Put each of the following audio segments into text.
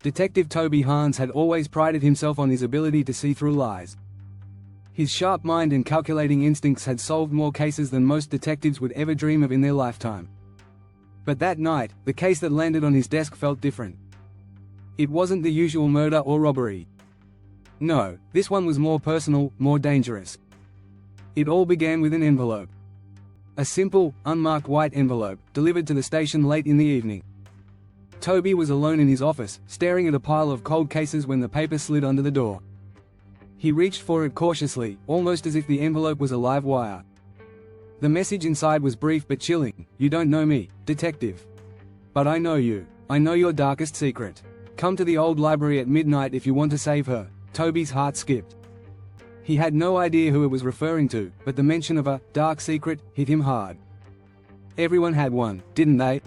Detective Toby Hans had always prided himself on his ability to see through lies. His sharp mind and calculating instincts had solved more cases than most detectives would ever dream of in their lifetime. But that night, the case that landed on his desk felt different. It wasn't the usual murder or robbery. No, this one was more personal, more dangerous. It all began with an envelope. A simple, unmarked white envelope, delivered to the station late in the evening. Toby was alone in his office, staring at a pile of cold cases when the paper slid under the door. He reached for it cautiously, almost as if the envelope was a live wire. The message inside was brief but chilling. "You don't know me, detective. But I know you. I know your darkest secret. Come to the old library at midnight if you want to save her." Toby's heart skipped. He had no idea who it was referring to, but the mention of a dark secret hit him hard. Everyone had one, didn't they?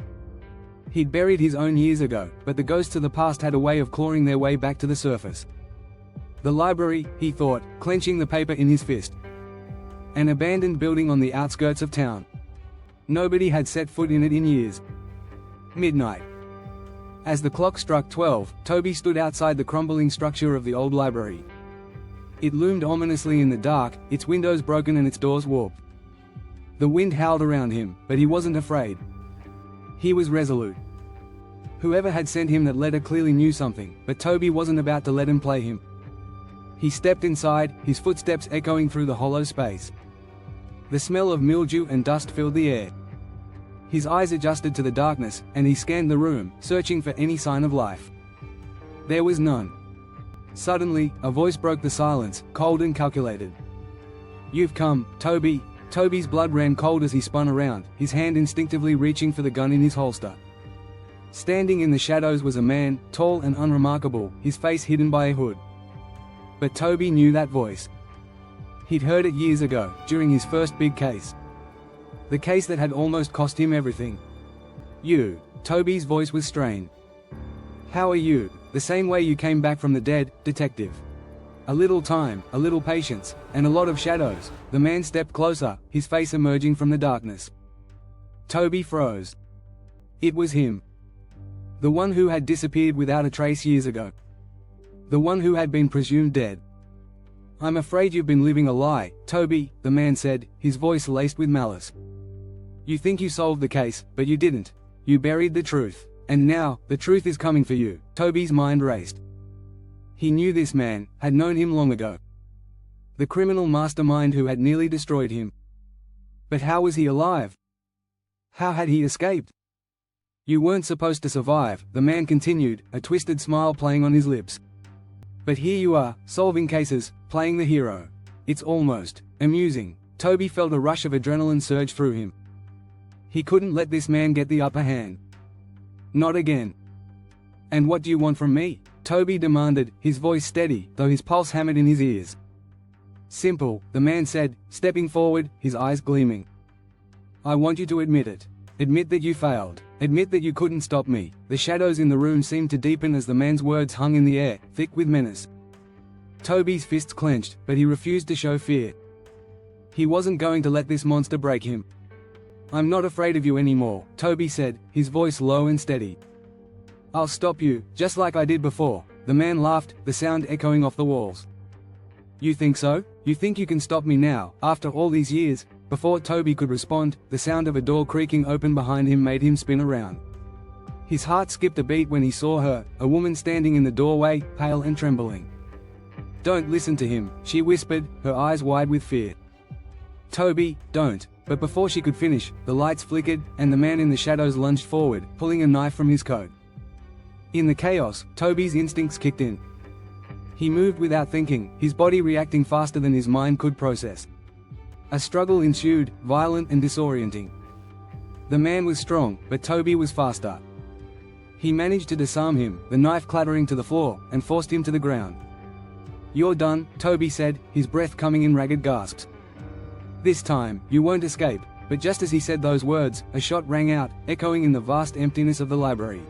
He'd buried his own years ago, but the ghosts of the past had a way of clawing their way back to the surface. The library, he thought, clenching the paper in his fist. An abandoned building on the outskirts of town. Nobody had set foot in it in years. Midnight. As the clock struck 12, Toby stood outside the crumbling structure of the old library. It loomed ominously in the dark, its windows broken and its doors warped. The wind howled around him, but he wasn't afraid. He was resolute. Whoever had sent him that letter clearly knew something, but Toby wasn't about to let him play him. He stepped inside, his footsteps echoing through the hollow space. The smell of mildew and dust filled the air. His eyes adjusted to the darkness, and he scanned the room, searching for any sign of life. There was none. Suddenly, a voice broke the silence, cold and calculated. "You've come, Toby." Toby's blood ran cold as he spun around, his hand instinctively reaching for the gun in his holster. Standing in the shadows was a man, tall and unremarkable, his face hidden by a hood. But Toby knew that voice. He'd heard it years ago, during his first big case. The case that had almost cost him everything. "You." Toby's voice was strained. "How are you?" "The same way you came back from the dead, detective. A little time, a little patience, and a lot of shadows." The man stepped closer, his face emerging from the darkness. Toby froze. It was him. The one who had disappeared without a trace years ago. The one who had been presumed dead. "I'm afraid you've been living a lie, Toby," the man said, his voice laced with malice. "You think you solved the case, but you didn't. You buried the truth. And now, the truth is coming for you." Toby's mind raced. He knew this man, had known him long ago. The criminal mastermind who had nearly destroyed him. But how was he alive? How had he escaped? "You weren't supposed to survive," the man continued, a twisted smile playing on his lips. "But here you are, solving cases, playing the hero. It's almost amusing." Toby felt a rush of adrenaline surge through him. He couldn't let this man get the upper hand. Not again. "And what do you want from me?" Toby demanded, his voice steady, though his pulse hammered in his ears. "Simple," the man said, stepping forward, his eyes gleaming. "I want you to admit it. Admit that you failed. Admit that you couldn't stop me." The shadows in the room seemed to deepen as the man's words hung in the air, thick with menace. Toby's fists clenched, but he refused to show fear. He wasn't going to let this monster break him. "I'm not afraid of you anymore," Toby said, his voice low and steady. "I'll stop you, just like I did before." The man laughed, the sound echoing off the walls. "You think so? You think you can stop me now, after all these years?" Before Toby could respond, the sound of a door creaking open behind him made him spin around. His heart skipped a beat when he saw her, a woman standing in the doorway, pale and trembling. "Don't listen to him," she whispered, her eyes wide with fear. "Toby, don't." But before she could finish, the lights flickered, and the man in the shadows lunged forward, pulling a knife from his coat. In the chaos, Toby's instincts kicked in. He moved without thinking, his body reacting faster than his mind could process. A struggle ensued, violent and disorienting. The man was strong, but Toby was faster. He managed to disarm him, the knife clattering to the floor, and forced him to the ground. "You're done," Toby said, his breath coming in ragged gasps. "This time, you won't escape." But just as he said those words, a shot rang out, echoing in the vast emptiness of the library.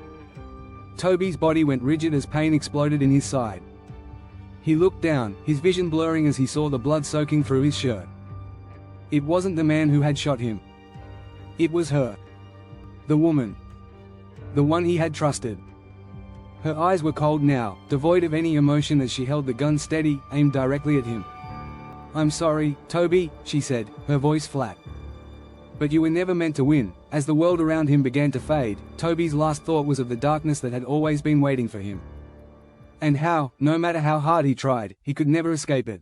Toby's body went rigid as pain exploded in his side. He looked down, his vision blurring as he saw the blood soaking through his shirt. It wasn't the man who had shot him. It was her. The woman. The one he had trusted. Her eyes were cold now, devoid of any emotion as she held the gun steady, aimed directly at him. "I'm sorry, Toby," she said, her voice flat. "But you were never meant to win." As the world around him began to fade, Toby's last thought was of the darkness that had always been waiting for him. And how, no matter how hard he tried, he could never escape it.